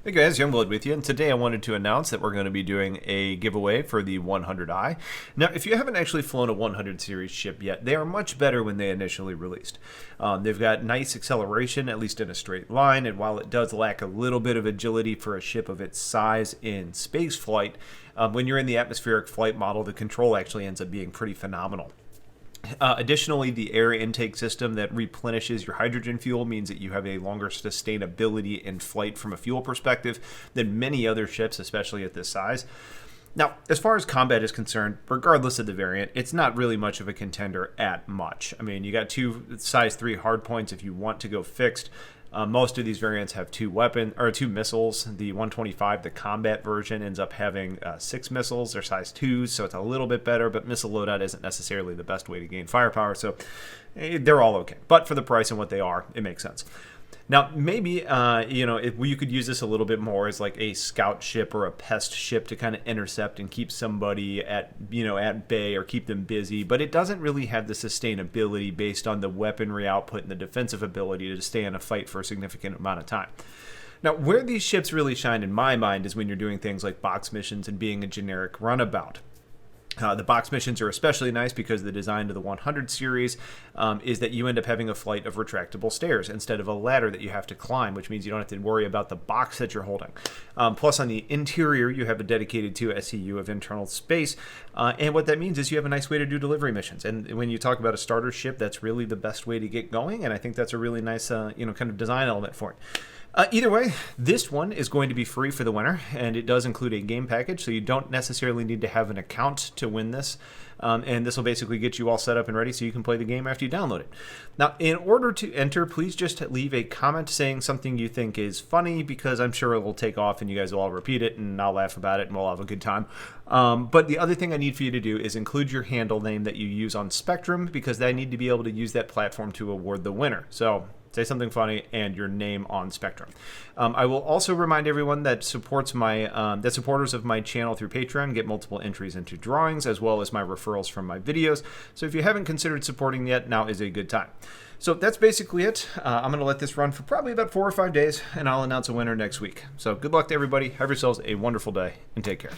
Hey guys, Youngblood with you, and today I wanted to announce that we're going to be doing a giveaway for the 100i. Now, if you haven't actually flown a 100 series ship yet, they are much better when they initially released. They've got nice acceleration, at least in a straight line, and while it does lack a little bit of agility for a ship of its size in space flight, when you're in the atmospheric flight model, the control actually ends up being pretty phenomenal. Additionally, the air intake system that replenishes your hydrogen fuel means that you have a longer sustainability in flight from a fuel perspective than many other ships, especially at this size. Now, as far as combat is concerned, regardless of the variant, it's not really much of a contender at much. I mean, you got two size 3 hardpoints if you want to go fixed. Most of these variants have two missiles. The 125, the combat version, ends up having 6 missiles. They're size 2s, so it's a little bit better, but missile loadout isn't necessarily the best way to gain firepower, so they're all okay. But for the price and what they are, it makes sense. Now, maybe, if you could use this a little bit more as like a scout ship or a pest ship to kind of intercept and keep somebody at bay or keep them busy, but it doesn't really have the sustainability based on the weaponry output and the defensive ability to stay in a fight for a significant amount of time. Now, where these ships really shine in my mind is when you're doing things like box missions and being a generic runabout. The box missions are especially nice because the design of the 100 series is that you end up having a flight of retractable stairs instead of a ladder that you have to climb, which means you don't have to worry about the box that you're holding. Plus, on the interior, you have a dedicated 2 SEU of internal space, and what that means is you have a nice way to do delivery missions. And when you talk about a starter ship, that's really the best way to get going, and I think that's a really nice, kind of design element for it. Either way, this one is going to be free for the winner, and it does include a game package, so you don't necessarily need to have an account to win this. And this will basically get you all set up and ready so you can play the game after you download it. Now, in order to enter, please just leave a comment saying something you think is funny, because I'm sure it will take off and you guys will all repeat it and I'll laugh about it and we'll have a good time. But the other thing I need for you to do is include your handle name that you use on Spectrum, because I need to be able to use that platform to award the winner. So say something funny and your name on Spectrum. I will also remind everyone that supporters of my channel through Patreon get multiple entries into drawings, as well as my referrals from my videos. So if you haven't considered supporting yet, now is a good time. So that's basically it. I'm going to let this run for probably about 4 or 5 days, and I'll announce a winner next week. So good luck to everybody. Have yourselves a wonderful day, and take care.